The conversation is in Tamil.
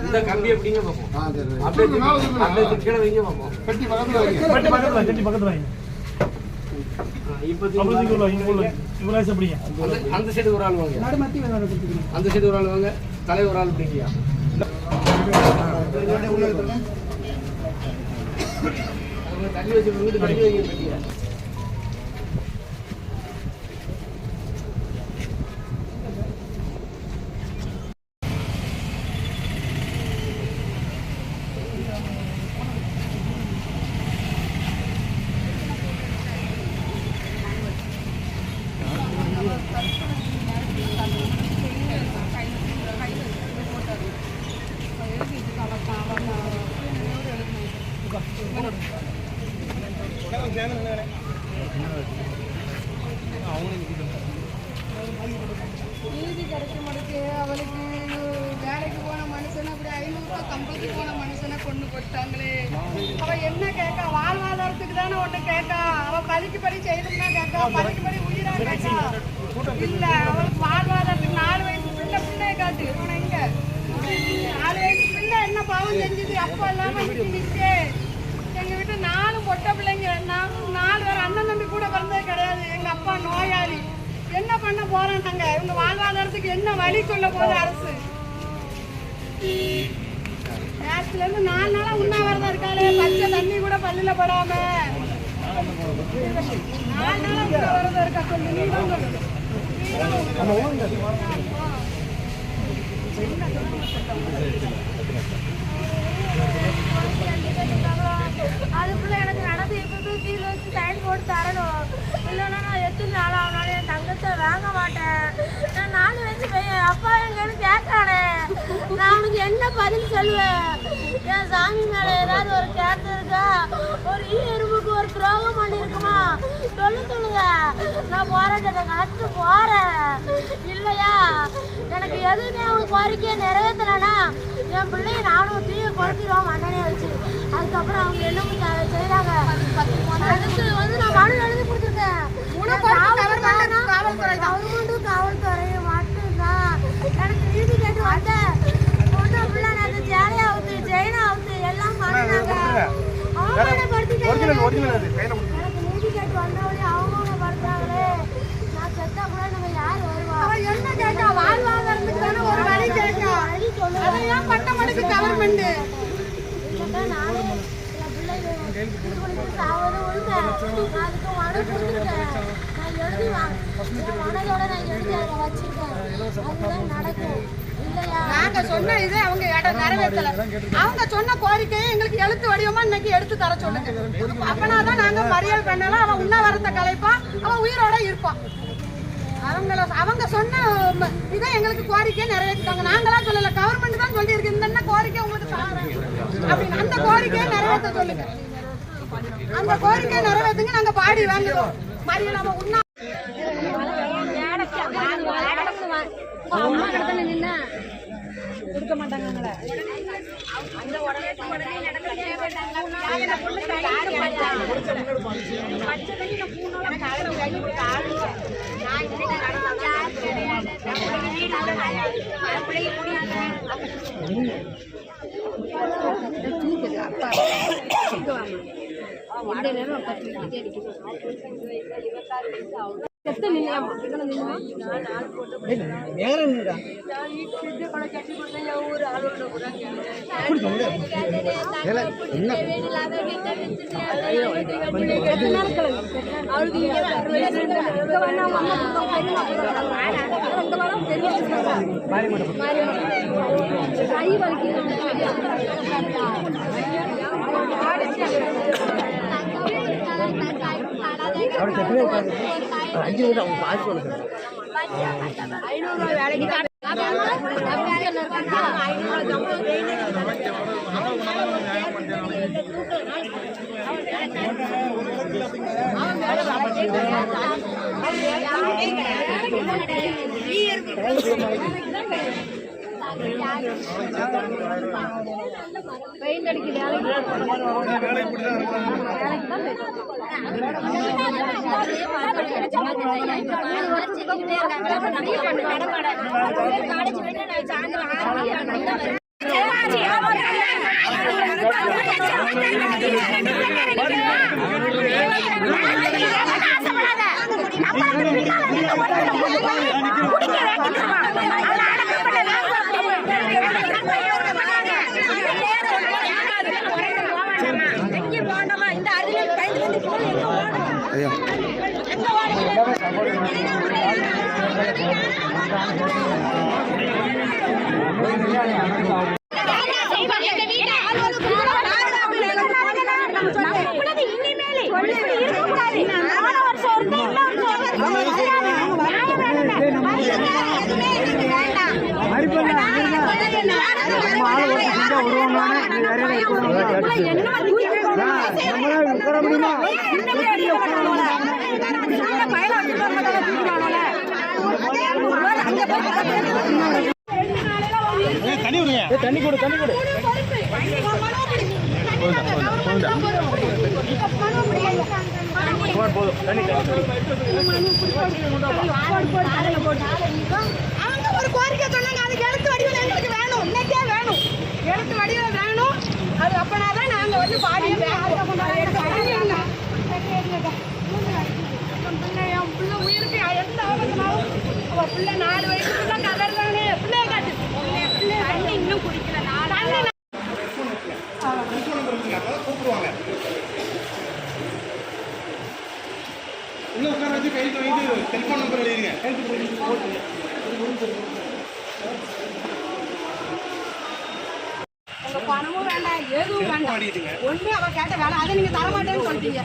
இந்த கம்பி எப்படிங்க பார்ப்போம். அப்படியே கீழே வைங்க பார்ப்போம். கட்டி பக்கத்துல வைங்க. அந்த சைடு ஒரு ஆள் வாங்க, அந்த சைடு ஒரு ஆள் வாங்க, தலை ஒரு ஆள் பிடிக்கியா. தண்ணி வச்சு தண்ணி வைங்க பிடிக்கியா. நீதி கிடைக்க மாட்டேங்குது. அவளுக்கு வேலைக்கு போன மனுஷனை அப்படி 500 ரூபா கம்பெனிக்கு போன மனுஷனை கொண்டு போட்டாங்களே. அவ என்ன கேட்கா? வாழ்வாதாரத்துக்கு தானே ஒண்ணு கேட்கா. அவ பலிக்கு படி செய்யணும்னா கேட்கா, பலிக்கு படி உயிரா கேட்கா. இல்ல, அவளுக்கு வாழ்வாதாரத்துக்கு 4 வயசு பிள்ளைய காட்டு. இங்க 4 வயசு பிள்ளை என்ன பாவம் செஞ்சது? அப்பா இல்லாம நிக்க எங்க வீட்டு 4 பொட்டை பிள்ளைங்க. 4 பேர் அண்ணன் தம்பி கூட பிறந்தது கிடையாது. எங்க அப்பா நோயாளி. என்ன பண்ண போறாங்க? இவங்க வாழ்வாதாரத்துக்கு என்ன வழி சொல்ல போகுது அரசு? நேரத்துல இருந்து 4 நாளா உண்ணாவிரதம் இருக்காளே, பச்சை தண்ணி கூட பல்லுல படாம 4 நாளா உண்ணாவிரதம் இருக்கா. சொல்லு, நீ தான் சொல்லு. அதுக்குள்ள எனக்கு நடந்து இப்போ கீழே வச்சு சைன் போட்டு தரணும். இல்லைன்னா நான் எத்தனை நாள் ஆனாலும் என் தங்கத்தை வாங்க மாட்டேன். நான் 4 வயசு பையன், அப்பா எங்கன்னு கேட்கானே, நான் அவனுக்கு என்ன பதில் சொல்லுவேன்? என் சாமி மேலே ஏதாவது ஒரு கேட்டு இருக்கா? ஒரு எறும்புக்கு ஒரு துரோகம் பண்ணியிருக்குமா? சொல்லுங்க. நான் போராட்டத்தை கலந்து போறேன். இல்லையா எனக்கு எதுவுமே அவங்க கோரிக்கையை நிறைவேற்றலைன்னா என் பிள்ளைய நானும் தீயை குறைச்சிடுவோம் மண்ணனே வச்சு. அதுக்கப்புறம் அவங்க என்ன செய்யறாங்க? அதுக்கு நான் மனு எழுதி கொடுத்துருக்கேன். கவர்மெண்ட்டும் காவல்துறையும் மட்டும்தான் எனக்கு நீதி கேட்டு வந்தேன். பொண்ணு பிள்ளை எனக்கு சேலையா அவுத்து ஜெயினா அவுத்து எல்லாம் பண்ணாங்க. அவமானப்படுத்திட்டாங்க. எனக்கு நீதி கேட்டு வந்தவளே அவமானப்படுத்தாங்களே. நான் செத்தா கூட நம்ம யார் வருவா? என்ன கேட்டா? வாழ்வாதாரத்துக்கு தானே ஒரு வழி கேட்டா. அதையும் பண்ண மாட்டேங்குது கவர்மெண்ட். நானே என் பிள்ளைங்க சாவது உள்ள அதுக்கு மனு கொடுத்துருக்கேன். நான் எழுதி என் மனதோட நான் எழுதி அதை வச்சிருக்கேன். அதுதான் நடக்கும். இல்லையா நாங்க சொன்ன இதே அவங்க இடம் நிறைவேற்றல. அவங்க சொன்ன கோரிக்கையை எங்களுக்கு எழுத்து வடிவமா இன்னைக்கு எடுத்து தர சொல்லுங்க. அப்பனாதான் நாங்க மறியல் பண்ணலாம். அவன் உண்ணாவிரதத்தை கலைப்பான், அவன் உயிரோட இருப்பான். அவங்க சொன்ன இதை எங்களுக்கு கோரிக்கையை நிறைவேற்றிட்டாங்க. நாங்களா சொல்லல, கவர்மெண்ட் தான் சொல்லி இருக்கு. இந்த கோரிக்கை உங்களுக்கு சாரேன் அப்படின்னு அந்த கோரிக்கையை நிறைவேற்ற சொல்லுங்க. அந்த கோரிக்கையை நிறைவேற்றுங்க. நாங்க பாடி வாங்குவோம். மறியல் அவன் உண்ணா கொடுக்க மாட்டாங்க. பெயிண்ட் அடிக்க வேலைக்கு ஐயா தண்ணி கொடு அவங்க ஒரு கோரிக்கை சொன்னாங்க, அதுக்கு எழுத்து வடிவில் எங்களுக்கு வேணும், இன்னைக்கே வேணும், எழுத்து வடிவில் வேணும். அது அப்பனாதான் நாங்க வந்து பாடி என் பிள்ளை உயிருக்கு எந்த ஆபத்துனாலும் அவ பிள்ளை 4 வயசுக்குள்ள கதறானே, பிள்ளைய காட்டு பிள்ளை தண்ணி இன்னும் குடிக்கல. கூப்பிடுவாங்க உள்ள உட்கார வச்சு கைக்கு வைத்து செல்போன் நம்பர் எழுதிருங்க. பணமும் வேண்டாம், எதுவும் வேண்டாம். ஒண்ணு அவ கேட்ட வேலை அதை நீங்க தரமாட்டேன்னு சொல்லிட்டீங்க.